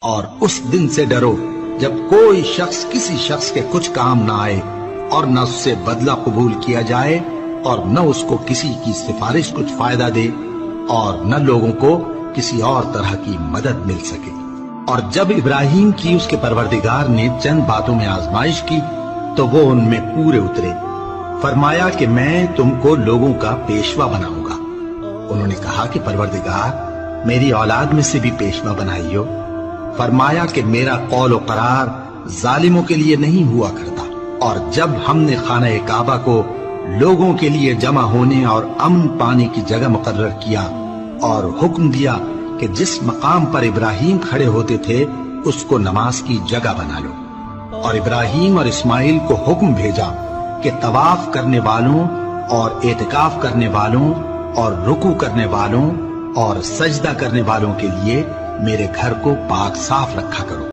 اور اس دن سے ڈرو جب کوئی شخص کسی شخص کے کچھ کام نہ آئے اور نہ اس سے بدلہ قبول کیا جائے اور نہ اس کو کسی کی سفارش کچھ فائدہ دے اور نہ لوگوں کو کسی اور طرح کی مدد مل سکے۔ اور جب ابراہیم کی اس کے پروردگار نے چند باتوں میں آزمائش کی تو وہ ان میں پورے اترے۔ فرمایا کہ میں تم کو لوگوں کا پیشوا بناؤں گا۔ انہوں نے کہا کہ پروردگار میری اولاد میں سے بھی پیشوا بنائیو۔ فرمایا کہ میرا قول و قرار ظالموں کے لیے نہیں ہوا کرتا۔ اور جب ہم نے خانہ کعبہ کو لوگوں کے لیے جمع ہونے اور امن پانے کی جگہ مقرر کیا اور حکم دیا کہ جس مقام پر ابراہیم کھڑے ہوتے تھے اس کو نماز کی جگہ بنا لو، اور ابراہیم اور اسماعیل کو حکم بھیجا کہ طواف کرنے والوں اور اعتکاف کرنے والوں اور رکوع کرنے والوں اور سجدہ کرنے والوں کے لیے میرے گھر کو پاک صاف رکھا کرو۔